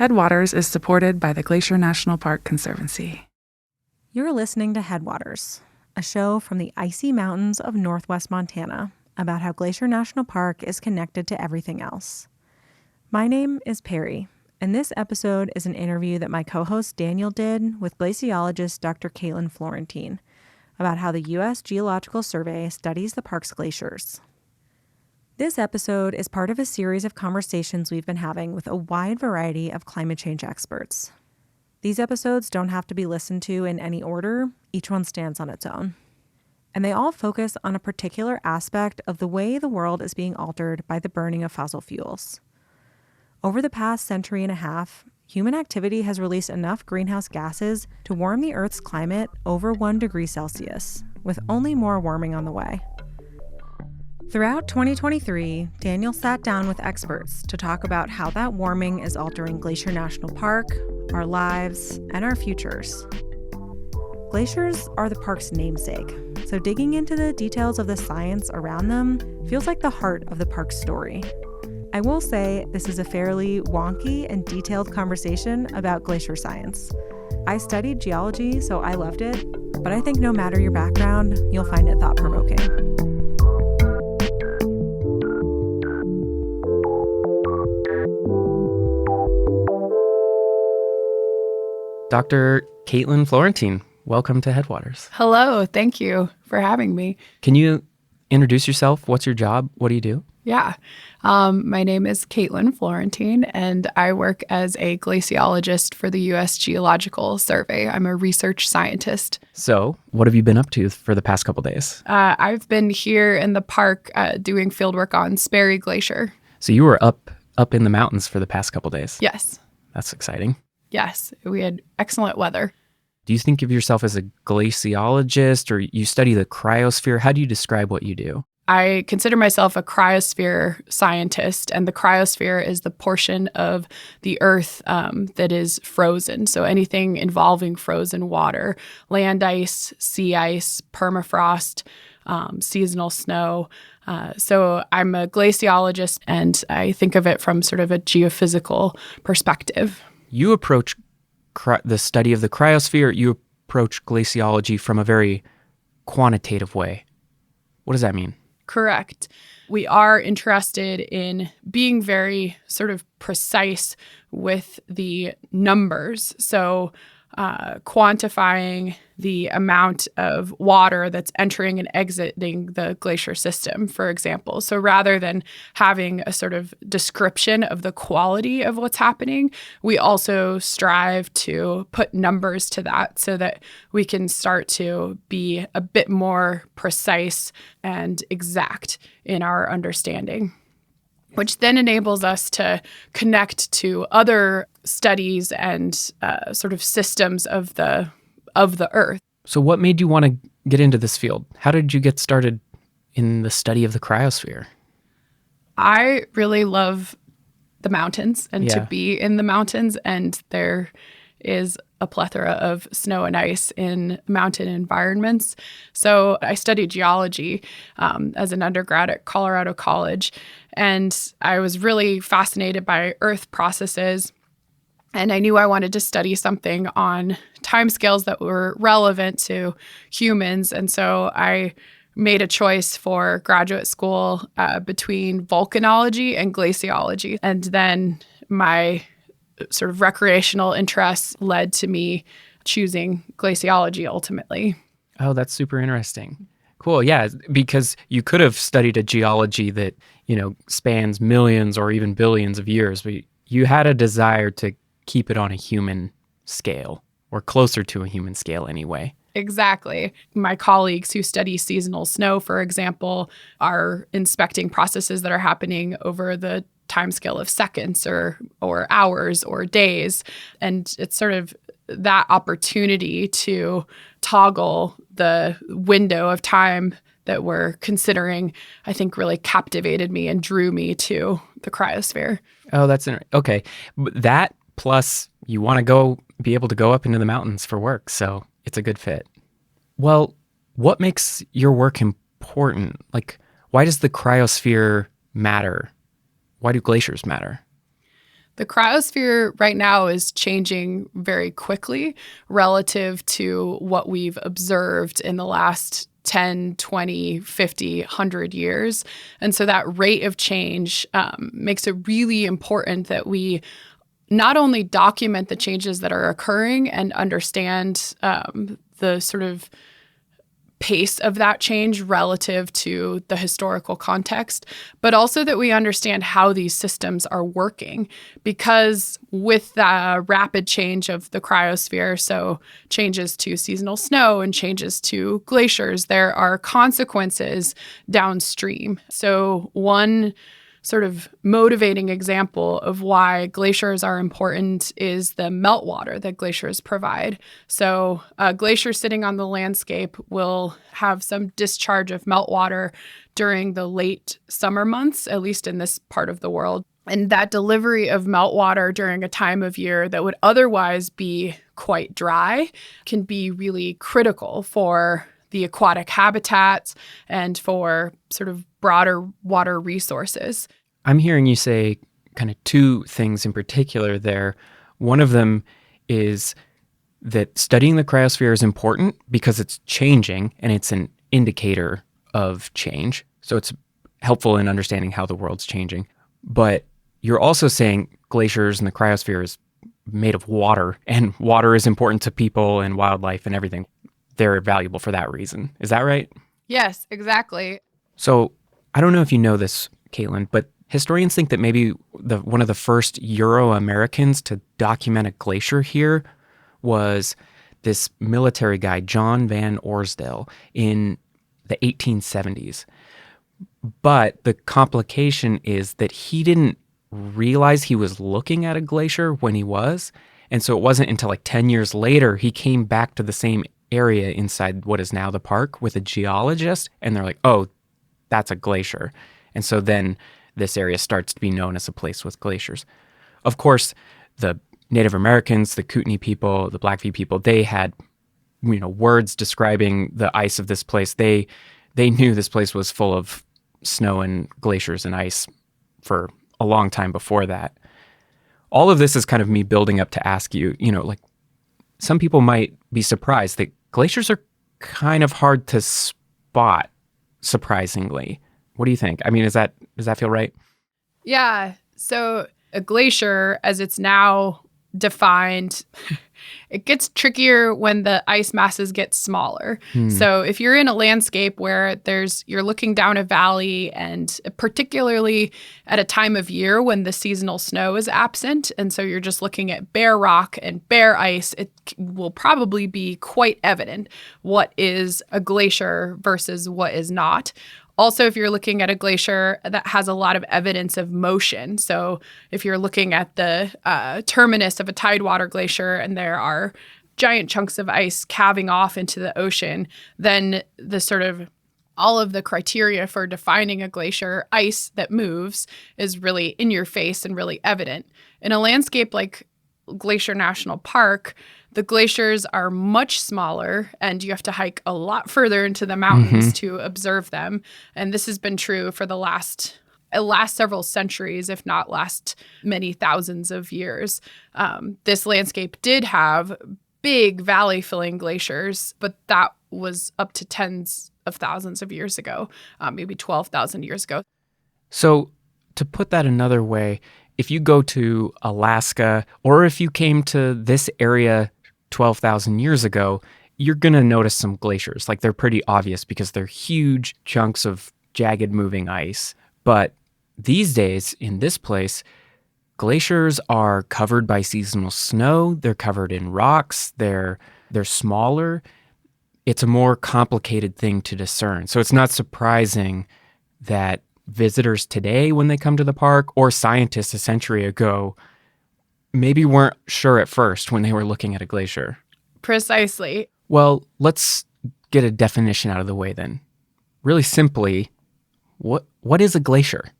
Headwaters is supported by the Glacier National Park Conservancy. You're listening to Headwaters, a show from the icy mountains of northwest Montana about how Glacier National Park is connected to everything else. My name is Peri, and this episode is an interview that my co-host Daniel did with glaciologist Dr. Caitlyn Florentine about how the US Geological Survey studies the park's glaciers. This episode is part of a series of conversations we've been having with a wide variety of climate change experts. These episodes don't have to be listened to in any order. Each one stands on its own. And they all focus on a particular aspect of the way the world is being altered by the burning of fossil fuels. Over the past century and a half, human activity has released enough greenhouse gases to warm the Earth's climate over 1 degree Celsius, with only more warming on the way. Throughout 2023, Daniel sat down with experts to talk about how that warming is altering Glacier National Park, our lives, and our futures. Glaciers are the park's namesake, so digging into the details of the science around them feels like the heart of the park's story. I will say this is a fairly wonky and detailed conversation about glacier science. I studied geology, so I loved it, but I think no matter your background, you'll find it thought-provoking. Dr. Caitlyn Florentine, welcome to Headwaters. Hello, thank you for having me. Can you introduce yourself? What's your job? What do you do? Yeah, my name is Caitlyn Florentine, and I work as a glaciologist for the US Geological Survey. I'm a research scientist. So, what have you been up to for the past couple days? I've been here in the park doing fieldwork on Peri Glacier. So you were up in the mountains for the past couple days? Yes. That's exciting. Yes, we had excellent weather. Do you think of yourself as a glaciologist, or you study the cryosphere? How do you describe what you do? I consider myself a cryosphere scientist, and the cryosphere is the portion of the Earth that is frozen. So anything involving frozen water, land ice, sea ice, permafrost, seasonal snow. So I'm a glaciologist, and I think of it from sort of a geophysical perspective. You approach the study of the cryosphere, you approach glaciology from a very quantitative way. What does that mean? Correct. We are interested in being very sort of precise with the numbers. So quantifying the amount of water that's entering and exiting the glacier system, for example. So rather than having a sort of description of the quality of what's happening, we also strive to put numbers to that so that we can start to be a bit more precise and exact in our understanding, which then enables us to connect to other studies and sort of systems of the Earth. So what made you want to get into this field? How did you get started in the study of the cryosphere? I really love the mountains and to be in the mountains, and there is a plethora of snow and ice in mountain environments. So I studied geology as an undergrad at Colorado College, and I was really fascinated by Earth processes. And I knew I wanted to study something on timescales that were relevant to humans. And so I made a choice for graduate school between volcanology and glaciology. And then my sort of recreational interests led to me choosing glaciology ultimately. Oh, that's super interesting. Cool. Yeah, because you could have studied a geology that, spans millions or even billions of years, but you had a desire to keep it on a human scale, or closer to a human scale anyway. Exactly. My colleagues who study seasonal snow, for example, are inspecting processes that are happening over the timescale of seconds or hours or days. And it's sort of that opportunity to toggle the window of time that we're considering, I think, really captivated me and drew me to the cryosphere. Oh, that's okay. That plus you want to be able to go up into the mountains for work, so it's a good fit. Well, what makes your work important? Like, why does the cryosphere matter? Why do glaciers matter? The cryosphere right now is changing very quickly relative to what we've observed in the last 10, 20, 50, 100 years. And so that rate of change makes it really important that we not only document the changes that are occurring and understand the sort of pace of that change relative to the historical context, but also that we understand how these systems are working. Because with the rapid change of the cryosphere, so changes to seasonal snow and changes to glaciers, there are consequences downstream. So one sort of motivating example of why glaciers are important is the meltwater that glaciers provide. So a glacier sitting on the landscape will have some discharge of meltwater during the late summer months, at least in this part of the world. And that delivery of meltwater during a time of year that would otherwise be quite dry can be really critical for the aquatic habitats and for sort of broader water resources. I'm hearing you say kind of two things in particular there. One of them is that studying the cryosphere is important because it's changing and it's an indicator of change. So it's helpful in understanding how the world's changing. But you're also saying glaciers and the cryosphere is made of water, and water is important to people and wildlife and everything. They're valuable for that reason. Is that right? Yes, exactly. So I don't know if you know this, Caitlyn, but historians think that maybe one of the first Euro-Americans to document a glacier here was this military guy, John Van Orsdale, in the 1870s. But the complication is that he didn't realize he was looking at a glacier when he was. And so it wasn't until like 10 years later he came back to the same area inside what is now the park with a geologist. And they're like, oh, that's a glacier. And so then this area starts to be known as a place with glaciers. Of course, the Native Americans, the Kootenai people, the Blackfeet people, they had, words describing the ice of this place. They knew this place was full of snow and glaciers and ice for a long time before that. All of this is kind of me building up to ask you, like some people might be surprised that glaciers are kind of hard to spot, surprisingly. What do you think? I mean, does that feel right? Yeah. So a glacier, as it's now defined, it gets trickier when the ice masses get smaller. So if you're in a landscape where you're looking down a valley, and particularly at a time of year when the seasonal snow is absent, and so you're just looking at bare rock and bare ice, it will probably be quite evident what is a glacier versus what is not. Also, if you're looking at a glacier that has a lot of evidence of motion, so if you're looking at the terminus of a tidewater glacier and there are giant chunks of ice calving off into the ocean, then the sort of all of the criteria for defining a glacier, ice that moves, is really in your face and really evident. In a landscape like Glacier National Park, the glaciers are much smaller and you have to hike a lot further into the mountains to observe them. And this has been true for the last several centuries, if not last many thousands of years. This landscape did have big valley-filling glaciers, but that was up to tens of thousands of years ago, maybe 12,000 years ago. So to put that another way, if you go to Alaska or if you came to this area 12,000 years ago, you're going to notice some glaciers. Like they're pretty obvious because they're huge chunks of jagged moving ice. But these days in this place, glaciers are covered by seasonal snow. They're covered in rocks. They're smaller. It's a more complicated thing to discern. So it's not surprising that visitors today, when they come to the park, or scientists a century ago, maybe weren't sure at first when they were looking at a glacier. Precisely. Well, let's get a definition out of the way then. Really simply, what is a glacier?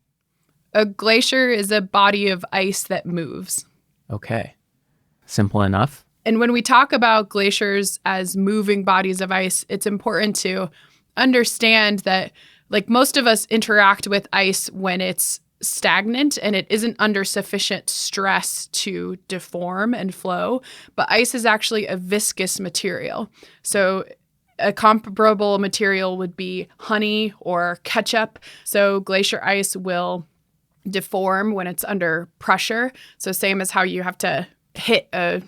A glacier is a body of ice that moves. Okay. Simple enough. And when we talk about glaciers as moving bodies of ice, it's important to understand that, like, most of us interact with ice when it's stagnant and it isn't under sufficient stress to deform and flow. But ice is actually a viscous material. So a comparable material would be honey or ketchup. So glacier ice will deform when it's under pressure. So same as how you have to hit a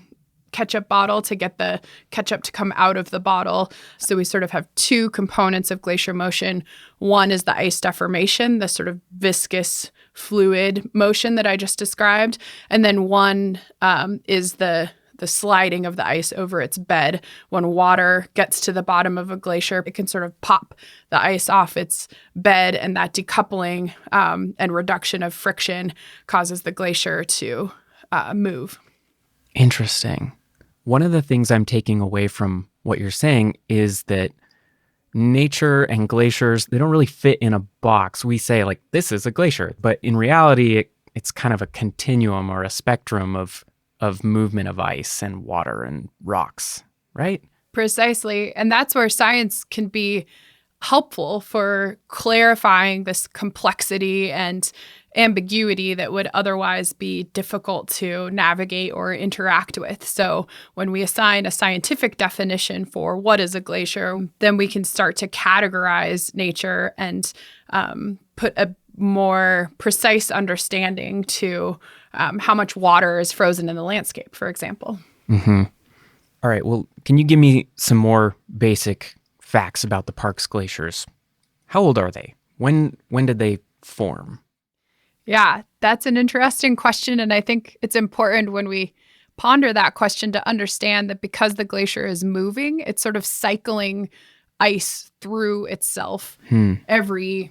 ketchup bottle to get the ketchup to come out of the bottle. So we sort of have two components of glacier motion. One is the ice deformation, the sort of viscous fluid motion that I just described. And then one is the sliding of the ice over its bed. When water gets to the bottom of a glacier, it can sort of pop the ice off its bed, and that decoupling and reduction of friction causes the glacier to move. Interesting. One of the things I'm taking away from what you're saying is that nature and glaciers, they don't really fit in a box. We say, like, this is a glacier, but in reality, it's kind of a continuum or a spectrum of movement of ice and water and rocks, right? Precisely. And that's where science can be helpful for clarifying this complexity and ambiguity that would otherwise be difficult to navigate or interact with. So when we assign a scientific definition for what is a glacier, then we can start to categorize nature and put a more precise understanding to how much water is frozen in the landscape, for example. Mm-hmm. All right. Well, can you give me some more basic facts about the park's glaciers? How old are they? When did they form? Yeah, that's an interesting question. And I think it's important when we ponder that question to understand that because the glacier is moving, it's sort of cycling ice through itself every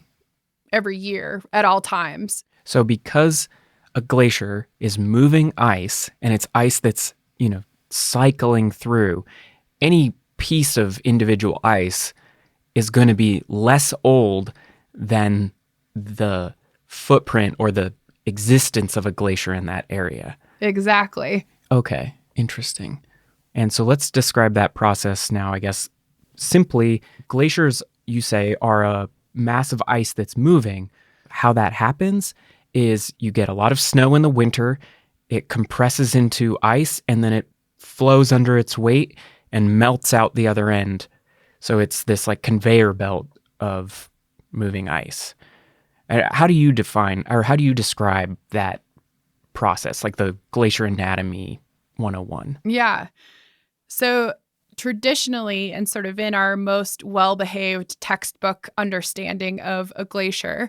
year at all times. So because a glacier is moving ice and it's ice that's, cycling through, any piece of individual ice is going to be less old than the footprint or the existence of a glacier in that area. Exactly. Okay, interesting. And so let's describe that process now, I guess. Simply, glaciers, you say, are a mass of ice that's moving. How that happens is you get a lot of snow in the winter, it compresses into ice, and then it flows under its weight and melts out the other end. So it's this like conveyor belt of moving ice. How do you define, or how do you describe that process, like the Glacier Anatomy 101? Yeah. So traditionally, and sort of in our most well-behaved textbook understanding of a glacier,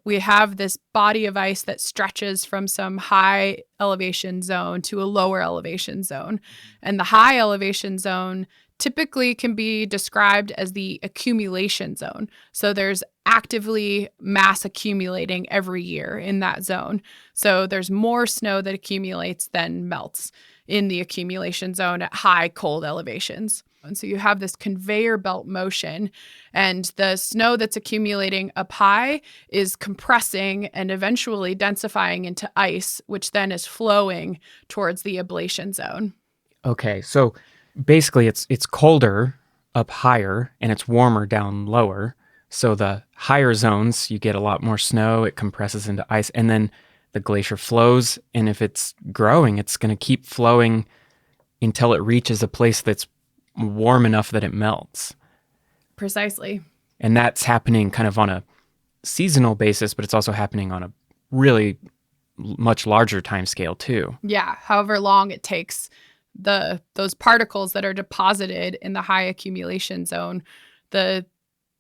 we have this body of ice that stretches from some high elevation zone to a lower elevation zone. And the high elevation zone typically can be described as the accumulation zone. So there's actively mass accumulating every year in that zone. So there's more snow that accumulates than melts in the accumulation zone at high cold elevations. And so you have this conveyor belt motion, and the snow that's accumulating up high is compressing and eventually densifying into ice, which then is flowing towards the ablation zone. Okay, so basically it's colder up higher and it's warmer down lower. So the higher zones, you get a lot more snow, it compresses into ice, and then the glacier flows, and if it's growing, it's going to keep flowing until it reaches a place that's warm enough that it melts. Precisely. And that's happening kind of on a seasonal basis, but it's also happening on a really much larger time scale too. Yeah, however long it takes those particles that are deposited in the high accumulation zone, the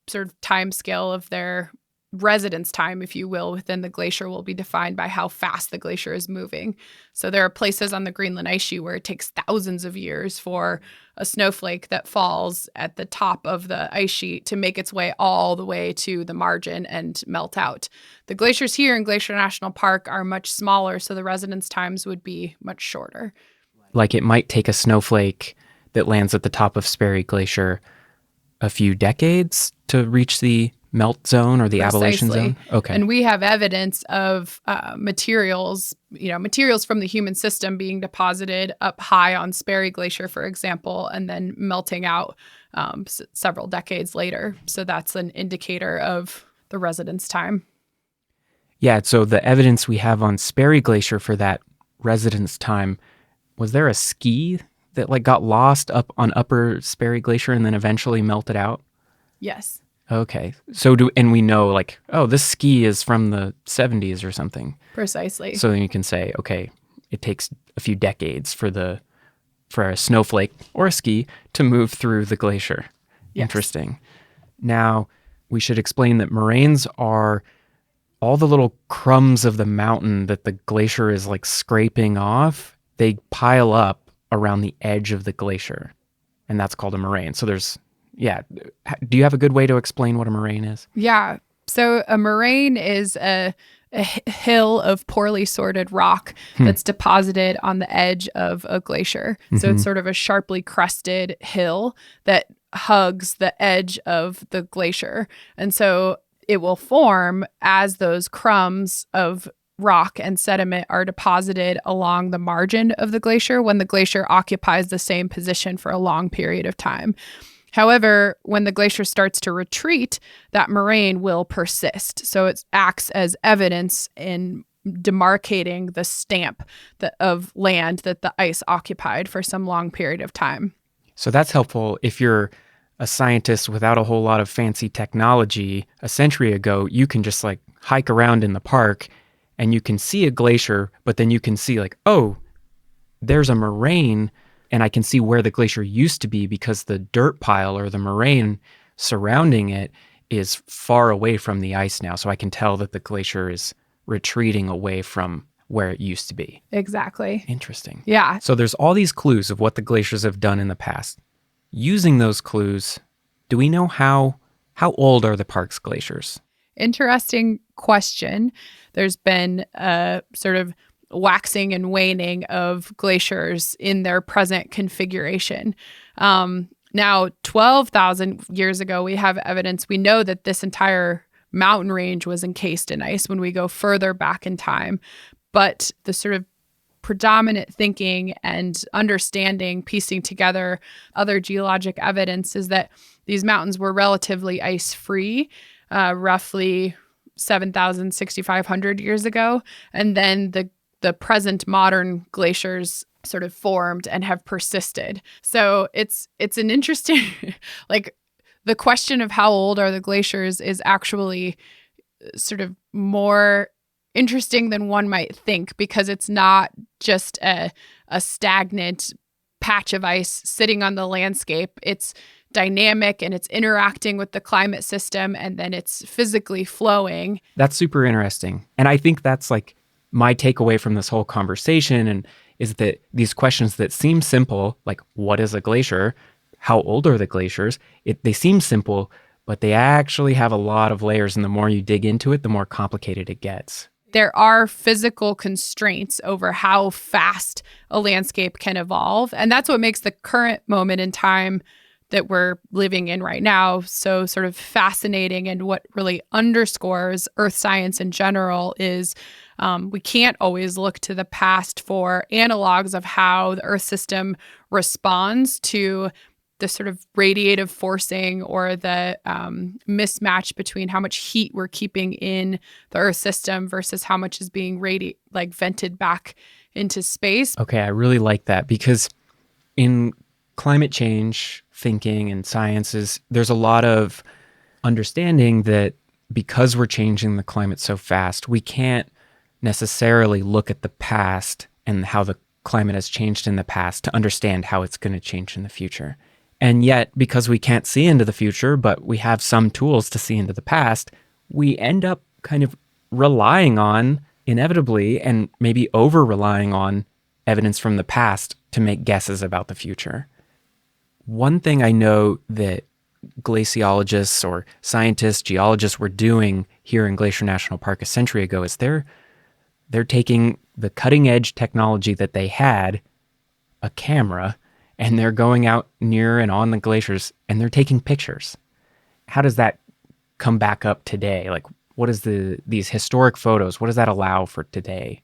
sort of time scale of their residence time, if you will, within the glacier will be defined by how fast the glacier is moving. So there are places on the Greenland ice sheet where it takes thousands of years for a snowflake that falls at the top of the ice sheet to make its way all the way to the margin and melt out. The glaciers here in Glacier National Park are much smaller, so the residence times would be much shorter. Like it might take a snowflake that lands at the top of Sperry Glacier a few decades to reach the melt zone or the ablation zone? Okay. And we have evidence of materials from the human system being deposited up high on Sperry Glacier, for example, and then melting out several decades later. So that's an indicator of the residence time. Yeah, so the evidence we have on Sperry Glacier for that residence time, was there a ski that like got lost up on Upper Sperry Glacier and then eventually melted out? Yes. Okay. And we know like, oh, this ski is from the 70s or something. Precisely. So then you can say, okay, it takes a few decades for a snowflake or a ski to move through the glacier. Yes. Interesting. Now, we should explain that moraines are all the little crumbs of the mountain that the glacier is like scraping off. They pile up around the edge of the glacier, and that's called a moraine. So do you have a good way to explain what a moraine is? Yeah. So a moraine is a hill of poorly sorted rock that's deposited on the edge of a glacier. So it's sort of a sharply crusted hill that hugs the edge of the glacier. And so it will form as those crumbs of rock and sediment are deposited along the margin of the glacier when the glacier occupies the same position for a long period of time. However, when the glacier starts to retreat, that moraine will persist. So it acts as evidence in demarcating the stamp of land that the ice occupied for some long period of time. So that's helpful if you're a scientist without a whole lot of fancy technology. A century ago, you can just like hike around in the park and you can see a glacier, but then you can see like, oh, there's a moraine, and I can see where the glacier used to be because the dirt pile or the moraine surrounding it is far away from the ice now. So I can tell that the glacier is retreating away from where it used to be. Exactly. Interesting. Yeah. So there's all these clues of what the glaciers have done in the past. Using those clues, do we know how old are the park's glaciers? Interesting question. There's been a sort of waxing and waning of glaciers in their present configuration. Now, 12,000 years ago, we have evidence. We know that this entire mountain range was encased in ice when we go further back in time. But the sort of predominant thinking and understanding, piecing together other geologic evidence, is that these mountains were relatively ice-free, roughly 7,000, 6,500 years ago. And then the present modern glaciers sort of formed and have persisted. So it's an interesting, like the question of how old are the glaciers is actually sort of more interesting than one might think, because it's not just a stagnant patch of ice sitting on the landscape. It's dynamic and it's interacting with the climate system, and then it's physically flowing. That's super interesting. And I think that's like my takeaway from this whole conversation, and is that these questions that seem simple, like what is a glacier? How old are the glaciers? They seem simple, but they actually have a lot of layers, and the more you dig into it, the more complicated it gets. There are physical constraints over how fast a landscape can evolve. And that's what makes the current moment in time that we're living in right now so sort of fascinating, and what really underscores earth science in general is we can't always look to the past for analogs of how the earth system responds to the sort of radiative forcing or the mismatch between how much heat we're keeping in the earth system versus how much is being vented back into space. Okay, I really like that, because in climate change thinking and sciences, there's a lot of understanding that because we're changing the climate so fast, we can't necessarily look at the past and how the climate has changed in the past to understand how it's going to change in the future. And yet, because we can't see into the future, but we have some tools to see into the past, we end up kind of relying on, inevitably, and maybe over-relying on evidence from the past to make guesses about the future. One thing I know that glaciologists or scientists, geologists were doing here in Glacier National Park a century ago is they're taking the cutting-edge technology that they had, a camera, and they're going out near and on the glaciers, and they're taking pictures. How does that come back up today? Like, what is these historic photos, what does that allow for today?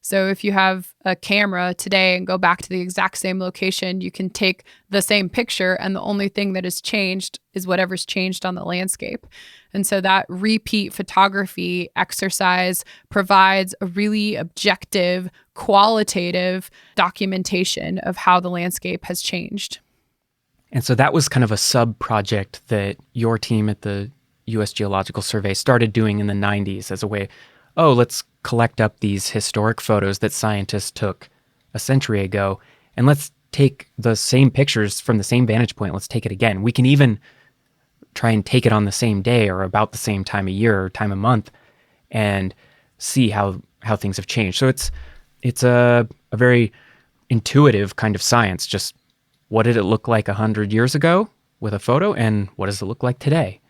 So if you have a camera today and go back to the exact same location, you can take the same picture, and the only thing that has changed is whatever's changed on the landscape. And so that repeat photography exercise provides a really objective, qualitative documentation of how the landscape has changed. And so that was kind of a sub-project that your team at the US Geological Survey started doing in the 90s as a way, let's collect up these historic photos that scientists took a century ago, and let's take the same pictures from the same vantage point. Let's take it again. We can even try and take it on the same day or about the same time of year or time of month and see how things have changed. So it's a very intuitive kind of science. Just what did it look like 100 years ago with a photo, and what does it look like today?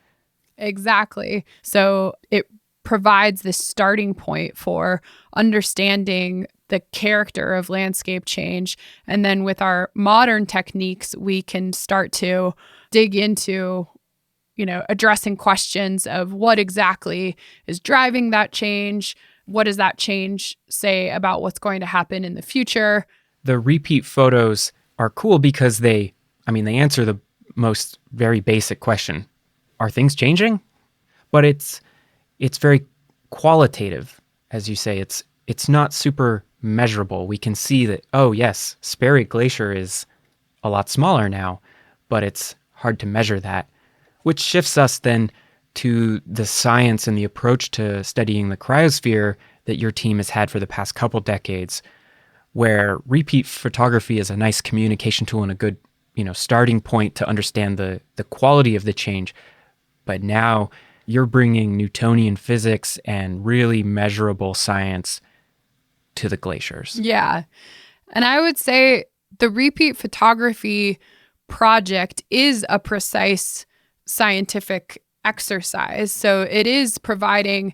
Exactly. So it provides this starting point for understanding the character of landscape change. And then with our modern techniques, we can start to dig into, addressing questions of what exactly is driving that change. What does that change say about what's going to happen in the future? The repeat photos are cool because they answer the most very basic question. Are things changing? But it's very qualitative, as you say. It's not super measurable. We can see that, yes, Sperry Glacier is a lot smaller now, but it's hard to measure that, which shifts us then to the science and the approach to studying the cryosphere that your team has had for the past couple decades, where repeat photography is a nice communication tool and a good, starting point to understand the quality of the change. But now you're bringing Newtonian physics and really measurable science to the glaciers. Yeah. And I would say the repeat photography project is a precise scientific exercise. So it is providing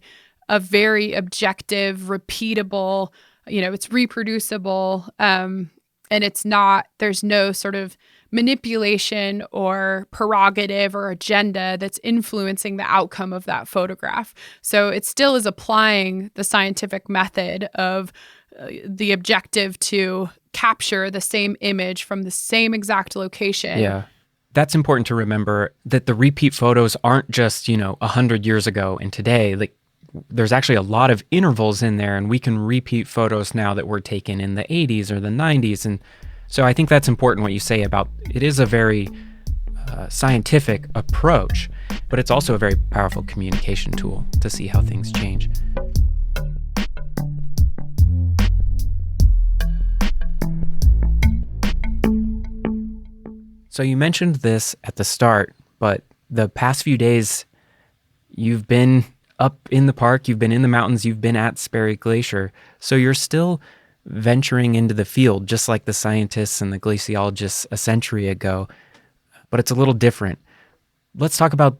a very objective, repeatable, it's reproducible, and there's no sort of manipulation or prerogative or agenda that's influencing the outcome of that photograph. So it still is applying the scientific method of the objective to capture the same image from the same exact location. Yeah. That's important to remember, that the repeat photos aren't just, 100 years ago and today. Like, there's actually a lot of intervals in there, and we can repeat photos now that were taken in the 80s or the 90s. And so I think that's important what you say about it is a very scientific approach, but it's also a very powerful communication tool to see how things change. So you mentioned this at the start, but the past few days, you've been up in the park, you've been in the mountains, you've been at Sperry Glacier. So you're still venturing into the field, just like the scientists and the glaciologists a century ago, but it's a little different. Let's talk about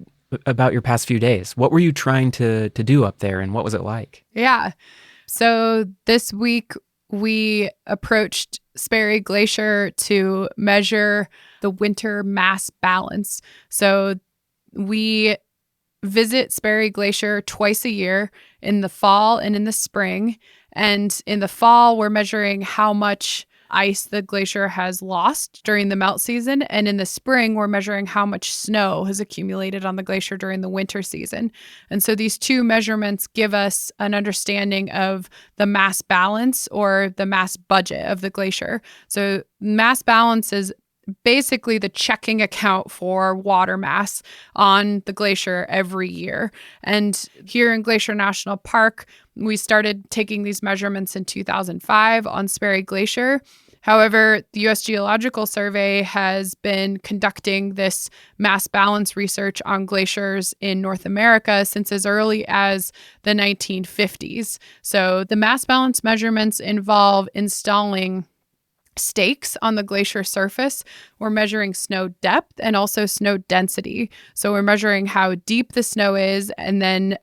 your past few days. What were you trying to do up there, and what was it like? Yeah. So this week, we approached Sperry Glacier to measure the winter mass balance. So we visit Sperry Glacier twice a year, in the fall and in the spring. And in the fall, we're measuring how much ice the glacier has lost during the melt season. And in the spring, we're measuring how much snow has accumulated on the glacier during the winter season. And so these two measurements give us an understanding of the mass balance or the mass budget of the glacier. So mass balance is basically the checking account for water mass on the glacier every year. And here in Glacier National Park, we started taking these measurements in 2005 on Sperry Glacier. However, the US Geological Survey has been conducting this mass balance research on glaciers in North America since as early as the 1950s. So the mass balance measurements involve installing stakes on the glacier surface. We're measuring snow depth and also snow density. So we're measuring how deep the snow is, and then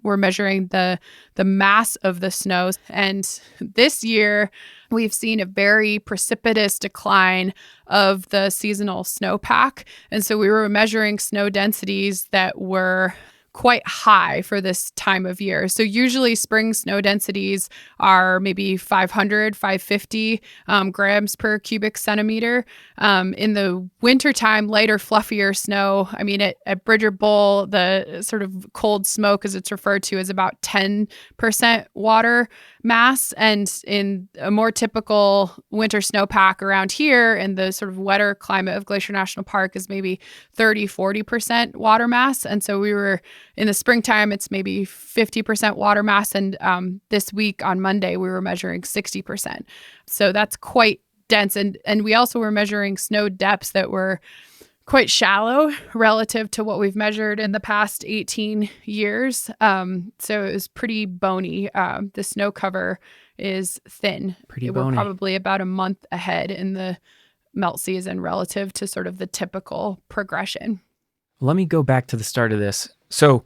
we're measuring the mass of the snow. And this year, we've seen a very precipitous decline of the seasonal snowpack. And so we were measuring snow densities that were quite high for this time of year. So usually spring snow densities are maybe 500, 550 grams per cubic centimeter. In the wintertime, lighter, fluffier snow, I mean, at Bridger Bowl, the sort of cold smoke, as it's referred to, is about 10% water mass. And in a more typical winter snowpack around here in the sort of wetter climate of Glacier National Park is maybe 30, 40% water mass. And so we were in the springtime, it's maybe 50% water mass. And this week on Monday, we were measuring 60%. So that's quite dense. And we also were measuring snow depths that were quite shallow relative to what we've measured in the past 18 years. So it was pretty bony. The snow cover is thin. Pretty bony. We're probably about a month ahead in the melt season relative to sort of the typical progression. Let me go back to the start of this. So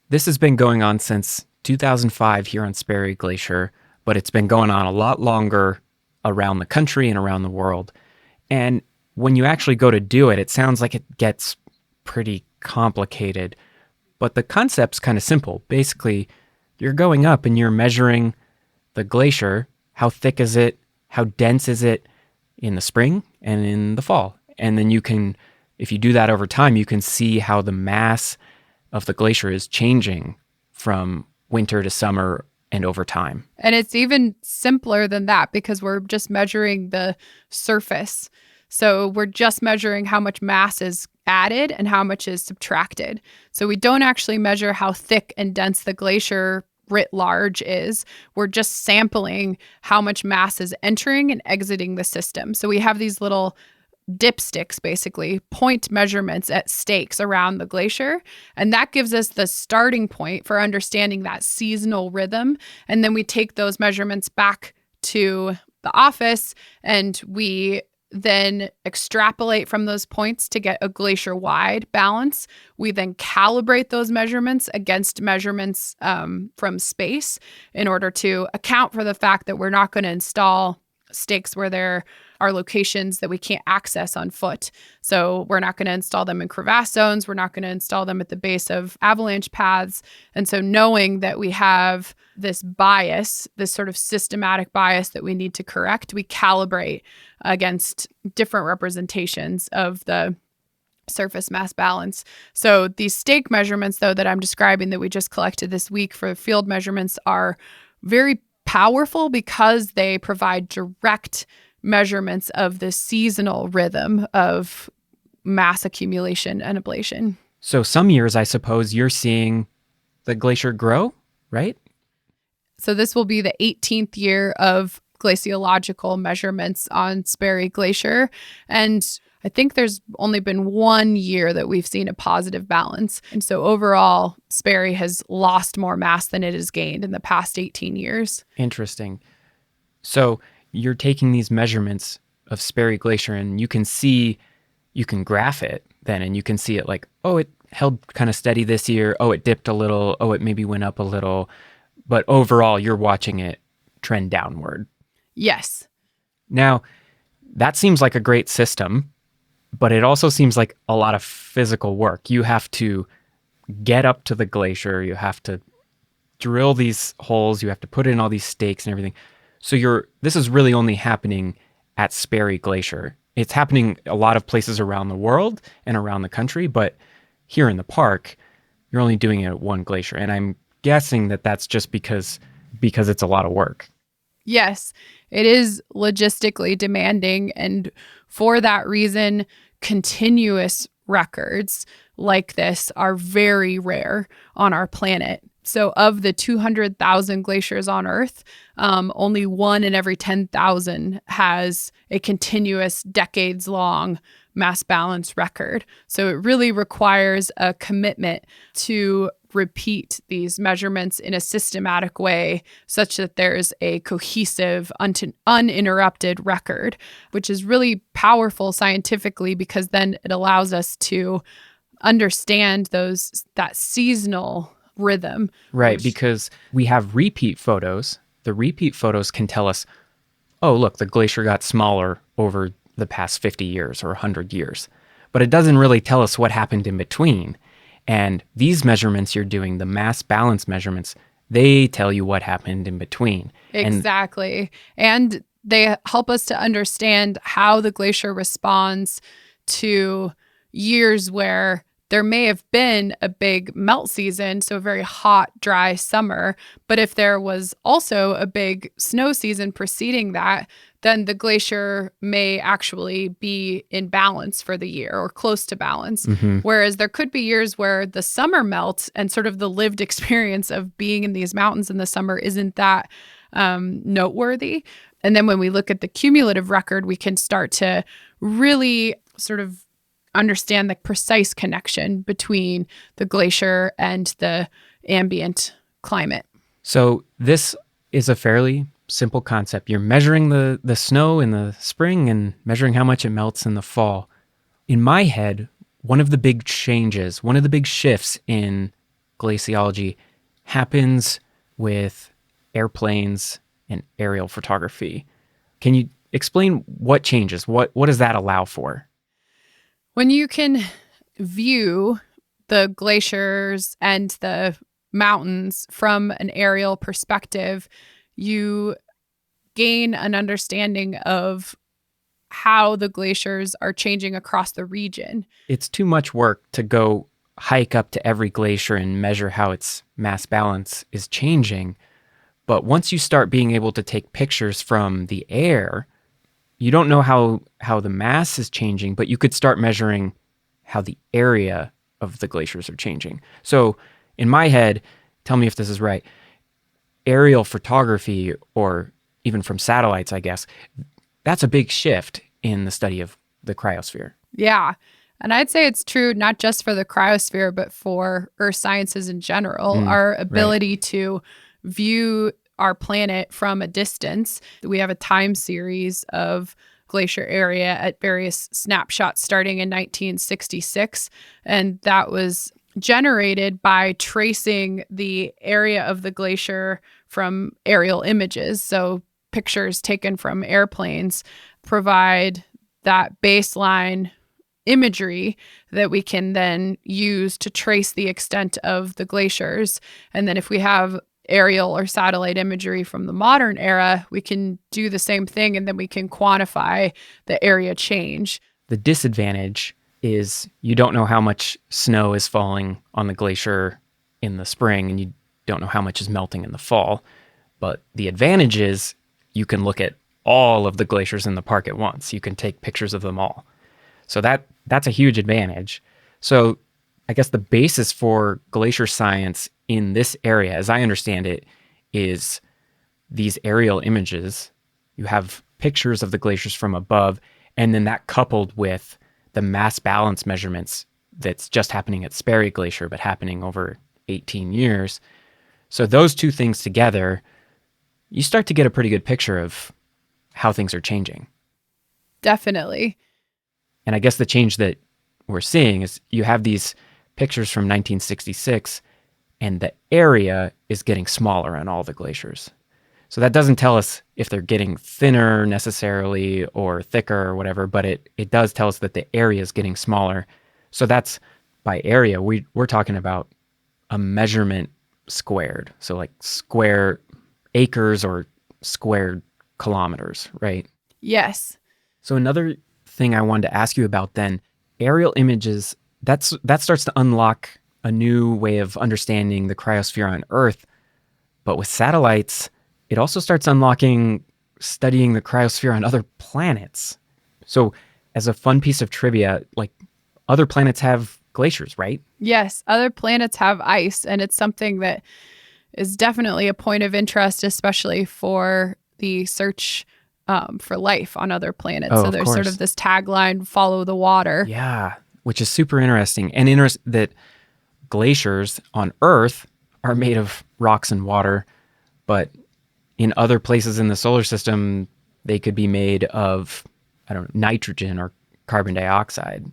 this has been going on since 2005 here on Sperry Glacier, but it's been going on a lot longer around the country and around the world. And when you actually go to do it, it sounds like it gets pretty complicated, but the concept's kind of simple. Basically, you're going up and you're measuring the glacier. How thick is it? How dense is it in the spring and in the fall? And then you can, if you do that over time, you can see how the mass of the glacier is changing from winter to summer and over time. And it's even simpler than that because we're just measuring the surface. So we're just measuring how much mass is added and how much is subtracted. So we don't actually measure how thick and dense the glacier writ large is. We're just sampling how much mass is entering and exiting the system. So we have these little dipsticks, basically, point measurements at stakes around the glacier. And that gives us the starting point for understanding that seasonal rhythm. And then we take those measurements back to the office and we then extrapolate from those points to get a glacier-wide balance. We then calibrate those measurements against measurements from space in order to account for the fact that we're not going to install stakes where there are locations that we can't access on foot. So we're not going to install them in crevasse zones. We're not going to install them at the base of avalanche paths. And so knowing that we have this bias, this sort of systematic bias that we need to correct, we calibrate against different representations of the surface mass balance. So these stake measurements, though, that I'm describing that we just collected this week for field measurements are very powerful because they provide direct measurements of the seasonal rhythm of mass accumulation and ablation. So some years, I suppose, you're seeing the glacier grow, right? So this will be the 18th year of glaciological measurements on Sperry Glacier. And I think there's only been 1 year that we've seen a positive balance. And so overall, Sperry has lost more mass than it has gained in the past 18 years. Interesting. So you're taking these measurements of Sperry Glacier and you can graph it then, and you can see it like, oh, it held kind of steady this year. Oh, it dipped a little. Oh, it maybe went up a little. But overall, you're watching it trend downward. Yes. Now, that seems like a great system, but it also seems like a lot of physical work. You have to get up to the glacier. You have to drill these holes. You have to put in all these stakes and everything. So this is really only happening at Sperry Glacier. It's happening a lot of places around the world and around the country, but here in the park, you're only doing it at one glacier. And I'm guessing that that's just because it's a lot of work. Yes, it is logistically demanding. And for that reason, continuous records like this are very rare on our planet. So of the 200,000 glaciers on Earth, only 1 in every 10,000 has a continuous decades-long mass balance record. So it really requires a commitment to repeat these measurements in a systematic way such that there's a cohesive, uninterrupted record, which is really powerful scientifically because then it allows us to understand that seasonal rhythm. Right, because we have repeat photos. The repeat photos can tell us, oh, look, the glacier got smaller over the past 50 years or 100 years. But it doesn't really tell us what happened in between. And these measurements you're doing, the mass balance measurements, they tell you what happened in between. Exactly. And they help us to understand how the glacier responds to years where there may have been a big melt season, so a very hot, dry summer. But if there was also a big snow season preceding that, then the glacier may actually be in balance for the year or close to balance. Whereas there could be years where the summer melts and sort of the lived experience of being in these mountains in the summer isn't that noteworthy. And then when we look at the cumulative record, we can start to really sort of understand the precise connection between the glacier and the ambient climate. So this is a fairly simple concept. You're measuring the snow in the spring and measuring how much it melts in the fall. In my head, one of the big changes, one of the big shifts in glaciology happens with airplanes and aerial photography. Can you explain what changes? What does that allow for? When you can view the glaciers and the mountains from an aerial perspective, you gain an understanding of how the glaciers are changing across the region. It's too much work to go hike up to every glacier and measure how its mass balance is changing. But once you start being able to take pictures from the air, you don't know how the mass is changing, but you could start measuring how the area of the glaciers are changing. So in my head, tell me if this is right, aerial photography, or even from satellites, I guess, that's a big shift in the study of the cryosphere. Yeah. And I'd say it's true not just for the cryosphere, but for earth sciences in general. Our ability to view our planet from a distance. We have a time series of glacier area at various snapshots starting in 1966. And that was generated by tracing the area of the glacier from aerial images. So pictures taken from airplanes provide that baseline imagery that we can then use to trace the extent of the glaciers. And then if we have aerial or satellite imagery from the modern era, we can do the same thing, and then we can quantify the area change. The disadvantage is you don't know how much snow is falling on the glacier in the spring, and you don't know how much is melting in the fall. But the advantage is you can look at all of the glaciers in the park at once. You can take pictures of them all. So that's a huge advantage. So I guess the basis for glacier science in this area, as I understand it, is these aerial images. You have pictures of the glaciers from above, and then that coupled with the mass balance measurements that's just happening at Sperry Glacier, but happening over 18 years. So those two things together, you start to get a pretty good picture of how things are changing. Definitely. And I guess the change that we're seeing is you have these pictures from 1966, and the area is getting smaller on all the glaciers. So that doesn't tell us if they're getting thinner necessarily or thicker or whatever, but it does tell us that the area is getting smaller. So that's by area. We're talking about a measurement squared. So like square acres or squared kilometers, right? Yes. So another thing I wanted to ask you about then, aerial images, that starts to unlock a new way of understanding the cryosphere on Earth. But with satellites, it also starts unlocking studying the cryosphere on other planets. So as a fun piece of trivia, like other planets have glaciers, right? Yes, other planets have ice, and it's something that is definitely a point of interest, especially for the search for life on other planets. Oh, so there's sort course. of this tagline, follow the water. Yeah, which is super interesting. And that glaciers on Earth are made of rocks and water, but in other places in the solar system, they could be made of, nitrogen or carbon dioxide.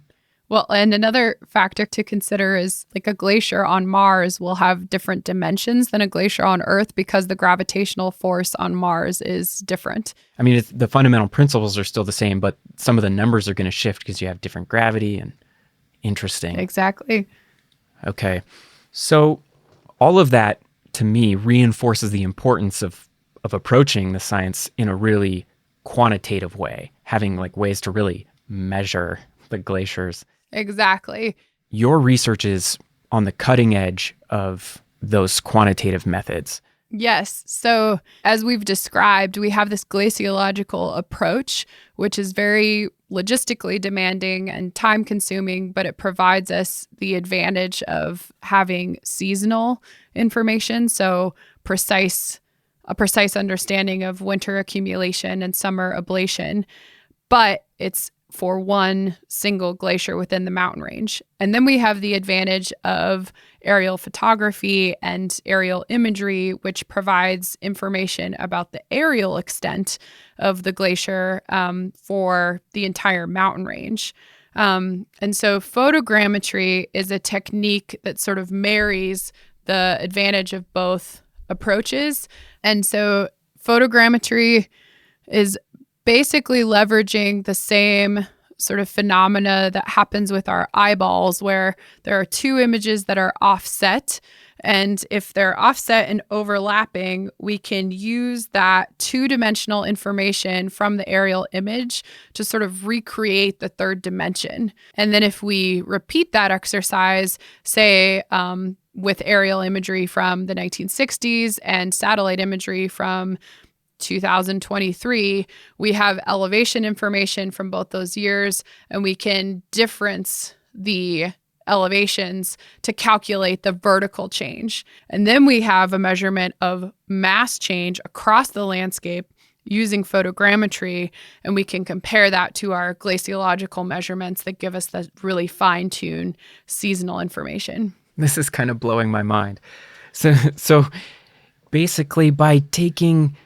Well, and another factor to consider is like a glacier on Mars will have different dimensions than a glacier on Earth because the gravitational force on Mars is different. I mean, the fundamental principles are still the same, but some of the numbers are going to shift because you have different gravity and interesting. Exactly. Okay. So all of that, to me, reinforces the importance of approaching the science in a really quantitative way, having like ways to really measure the glaciers. Exactly. Your research is on the cutting edge of those quantitative methods. Yes. So, as we've described, we have this glaciological approach, which is very logistically demanding and time consuming, but it provides us the advantage of having seasonal information. So, a precise understanding of winter accumulation and summer ablation, but it's for one single glacier within the mountain range. And then we have the advantage of aerial photography and aerial imagery, which provides information about the aerial extent of the glacier for the entire mountain range. And so photogrammetry is a technique that sort of marries the advantage of both approaches. And so photogrammetry is basically leveraging the same sort of phenomena that happens with our eyeballs, where there are two images that are offset. And if they're offset and overlapping, we can use that two-dimensional information from the aerial image to sort of recreate the third dimension. And then if we repeat that exercise, say, with aerial imagery from the 1960s and satellite imagery from 2023, we have elevation information from both those years, and we can difference the elevations to calculate the vertical change. And then we have a measurement of mass change across the landscape using photogrammetry, and we can compare that to our glaciological measurements that give us the really fine-tuned seasonal information. This is kind of blowing my mind. So basically, by taking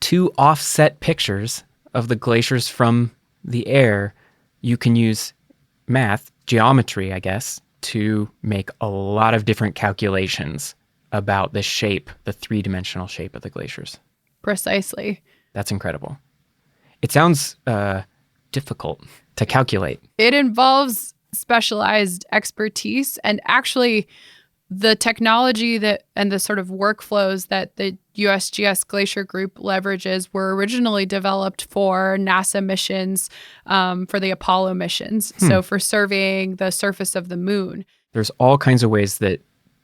two offset pictures of the glaciers from the air, you can use math, geometry, I guess, to make a lot of different calculations about the shape, the three-dimensional shape of the glaciers. Precisely. That's incredible. It sounds difficult to calculate. It involves specialized expertise, and actually the technology that and the sort of workflows that the USGS Glacier Group leverages were originally developed for NASA missions, for the Apollo missions. So for surveying the surface of the moon. There's all kinds of ways that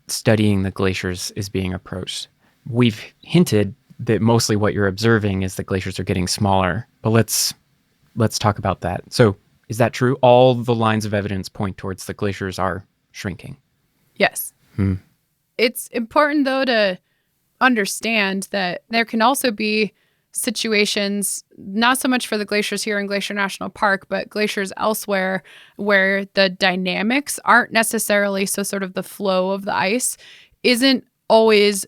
studying the glaciers is being approached. We've hinted that mostly what you're observing is the glaciers are getting smaller, but let's talk about that. So is that true? All the lines of evidence point towards the glaciers are shrinking. Yes. It's important, though, to understand that there can also be situations, not so much for the glaciers here in Glacier National Park, but glaciers elsewhere, where the dynamics aren't necessarily, so sort of the flow of the ice isn't always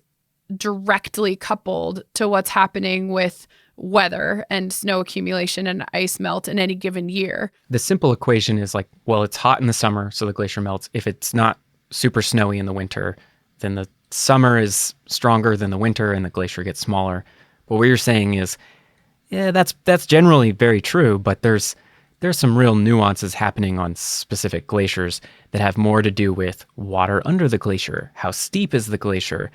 directly coupled to what's happening with weather and snow accumulation and ice melt in any given year. The simple equation is like, well, it's hot in the summer, so the glacier melts. If it's not super snowy in the winter, then the summer is stronger than the winter and the glacier gets smaller. But what you're saying is, yeah, that's generally very true, but there's some real nuances happening on specific glaciers that have more to do with water under the glacier. How steep is the glacier?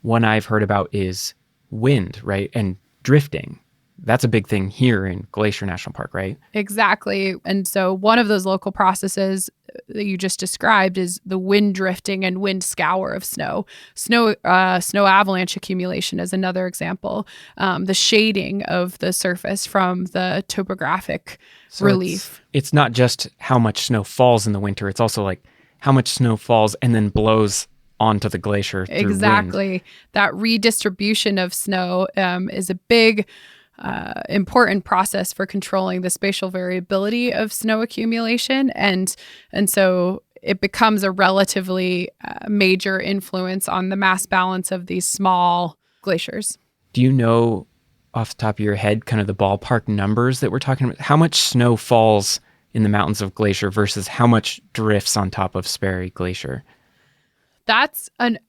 One I've heard about is wind, right? And drifting. That's a big thing here in Glacier National Park, right? Exactly. And so one of those local processes that you just described is the wind drifting and wind scour of snow. Snow avalanche accumulation is another example. The shading of the surface from the topographic relief. It's not just how much snow falls in the winter. It's also like how much snow falls and then blows onto the glacier through Exactly. wind. That redistribution of snow is a big important process for controlling the spatial variability of snow accumulation. And so it becomes a relatively major influence on the mass balance of these small glaciers. Do you know off the top of your head kind of the ballpark numbers that we're talking about? How much snow falls in the mountains of Glacier versus how much drifts on top of Sperry Glacier? That's an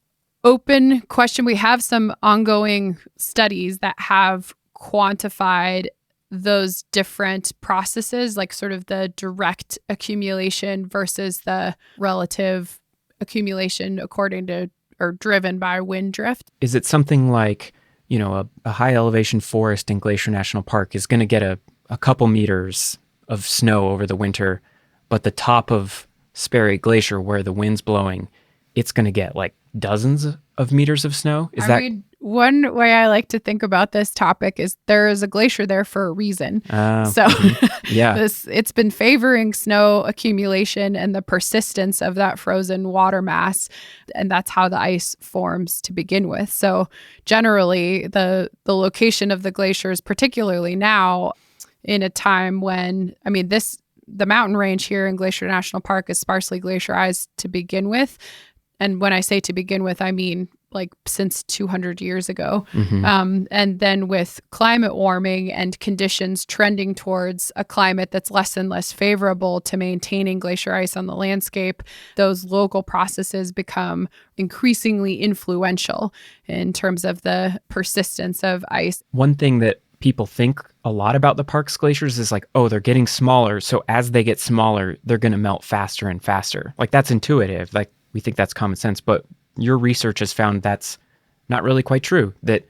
open question. We have some ongoing studies that have quantified those different processes, like sort of the direct accumulation versus the relative accumulation according to or driven by wind drift. Is it something like, a high elevation forest in Glacier National Park is going to get a couple meters of snow over the winter, but the top of Sperry Glacier, where the wind's blowing, it's going to get like dozens of meters of snow? One way I like to think about this topic is there is a glacier there for a reason. Yeah. It's been favoring snow accumulation and the persistence of that frozen water mass, and that's how the ice forms to begin with. So generally, the location of the glaciers, particularly now in a time when, the mountain range here in Glacier National Park is sparsely glaciarized to begin with. And when I say to begin with, I mean like since 200 years ago. And then with climate warming and conditions trending towards a climate that's less and less favorable to maintaining glacier ice on the landscape, those local processes become increasingly influential in terms of the persistence of ice. One thing that people think a lot about the park's glaciers is like, oh, they're getting smaller. So as they get smaller, they're going to melt faster and faster. Like that's intuitive. Like we think that's common sense, but your research has found that's not really quite true, that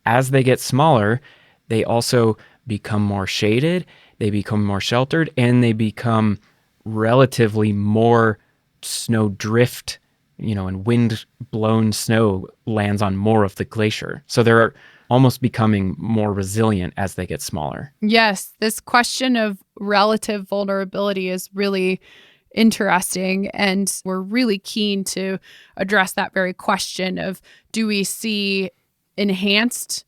as they get smaller, they also become more shaded, they become more sheltered, and they become relatively more snow drift, and wind-blown snow lands on more of the glacier. So they're almost becoming more resilient as they get smaller. Yes, this question of relative vulnerability is really interesting, and we're really keen to address that very question of, do we see enhanced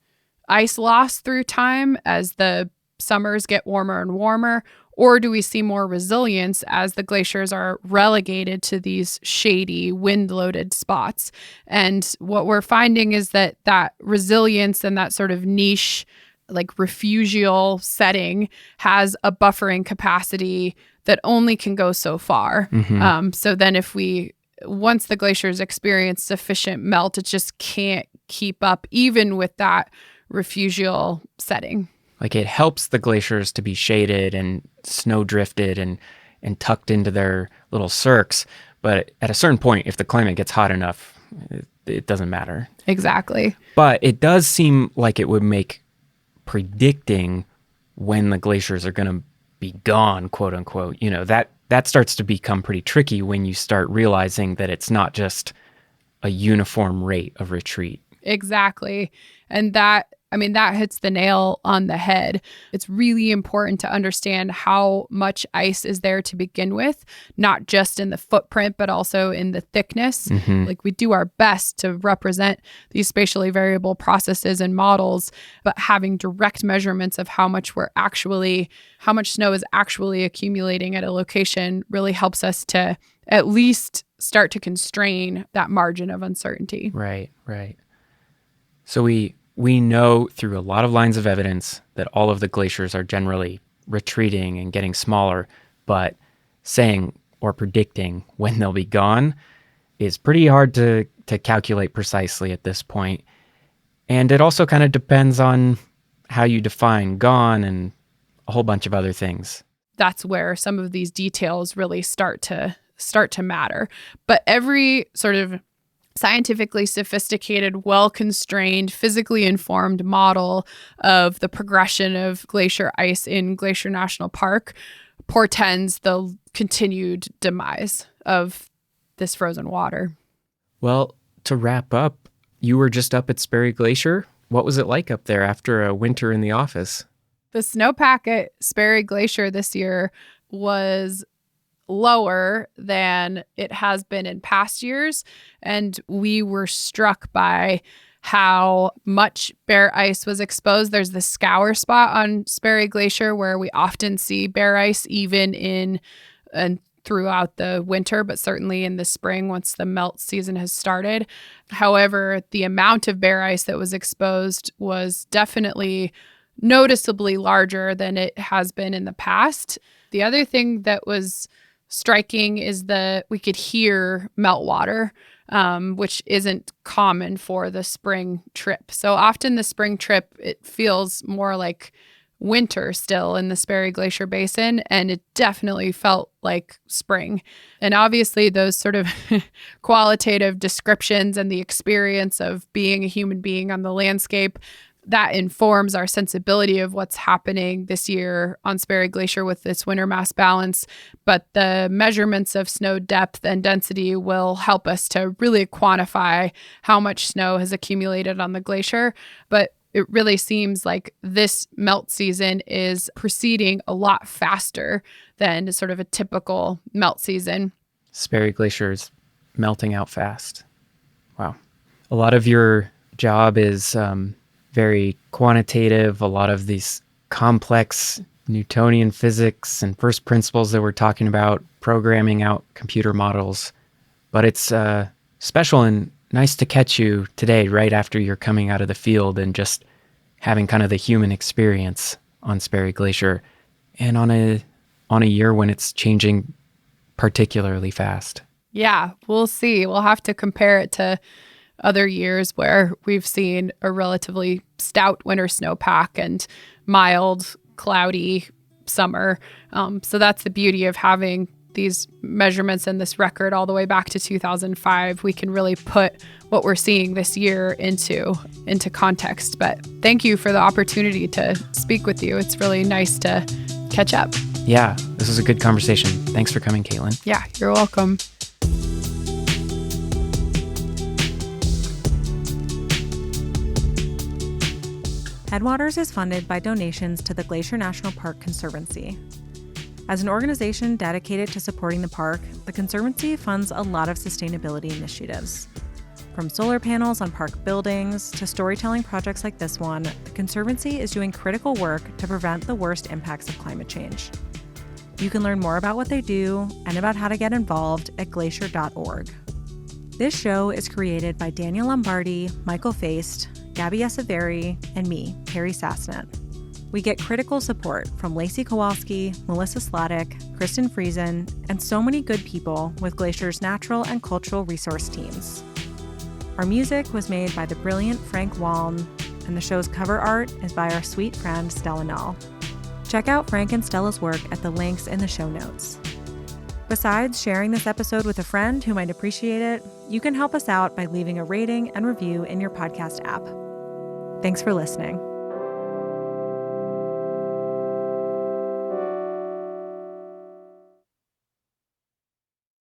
ice loss through time as the summers get warmer and warmer, or do we see more resilience as the glaciers are relegated to these shady, wind-loaded spots? And what we're finding is that resilience and that sort of niche, like refugial setting, has a buffering capacity that only can go so far. So then once the glaciers experience sufficient melt, it just can't keep up even with that refugial setting. Like it helps the glaciers to be shaded and snow drifted and tucked into their little cirques. But at a certain point, if the climate gets hot enough, it doesn't matter. Exactly. But it does seem like it would make predicting when the glaciers are going to be gone, quote unquote, that starts to become pretty tricky when you start realizing that it's not just a uniform rate of retreat. Exactly. And that hits the nail on the head. It's really important to understand how much ice is there to begin with, not just in the footprint, but also in the thickness. Like we do our best to represent these spatially variable processes and models, but having direct measurements of how much snow is actually accumulating at a location really helps us to at least start to constrain that margin of uncertainty. Right. So we know through a lot of lines of evidence that all of the glaciers are generally retreating and getting smaller, but saying or predicting when they'll be gone is pretty hard to calculate precisely at this point. And it also kind of depends on how you define gone and a whole bunch of other things. That's where some of these details really start to matter. But every sort of scientifically sophisticated, well-constrained, physically informed model of the progression of glacier ice in Glacier National Park portends the continued demise of this frozen water. Well, to wrap up, you were just up at Sperry Glacier. What was it like up there after a winter in the office? The snowpack at Sperry Glacier this year was lower than it has been in past years, and we were struck by how much bare ice was exposed. There's the scour spot on Sperry Glacier where we often see bare ice even in and throughout the winter, but certainly in the spring once the melt season has started. However, the amount of bare ice that was exposed was definitely noticeably larger than it has been in the past. The other thing that was striking is that we could hear meltwater, which isn't common for the spring trip. So often the spring trip, it feels more like winter still in the Sperry Glacier Basin, and it definitely felt like spring. And obviously those sort of qualitative descriptions and the experience of being a human being on the landscape, that informs our sensibility of what's happening this year on Sperry Glacier with this winter mass balance. But the measurements of snow depth and density will help us to really quantify how much snow has accumulated on the glacier. But it really seems like this melt season is proceeding a lot faster than sort of a typical melt season. Sperry Glacier is melting out fast. Wow. A lot of your job is very quantitative, a lot of these complex Newtonian physics and first principles that we're talking about, programming out computer models. But it's special and nice to catch you today, right after you're coming out of the field and just having kind of the human experience on Sperry Glacier, and on a year when it's changing particularly fast. Yeah, we'll see. We'll have to compare it to other years where we've seen a relatively stout winter snowpack and mild, cloudy summer. So that's the beauty of having these measurements and this record all the way back to 2005. We can really put what we're seeing this year into context. But thank you for the opportunity to speak with you. It's really nice to catch up. Yeah, this was a good conversation. Thanks for coming, Caitlyn. Yeah, you're welcome. Headwaters is funded by donations to the Glacier National Park Conservancy. As an organization dedicated to supporting the park, the Conservancy funds a lot of sustainability initiatives. From solar panels on park buildings to storytelling projects like this one, the Conservancy is doing critical work to prevent the worst impacts of climate change. You can learn more about what they do and about how to get involved at glacier.org. This show is created by Daniel Lombardi, Michael Feist, Gabby Esavari, and me, Peri Sasnett. We get critical support from Lacy Kowalski, Melissa Sladek, Kristen Friesen, and so many good people with Glacier's natural and cultural resource teams. Our music was made by the brilliant Frank Waln, and the show's cover art is by our sweet friend Stella Null. Check out Frank and Stella's work at the links in the show notes. Besides sharing this episode with a friend who might appreciate it, you can help us out by leaving a rating and review in your podcast app. Thanks for listening.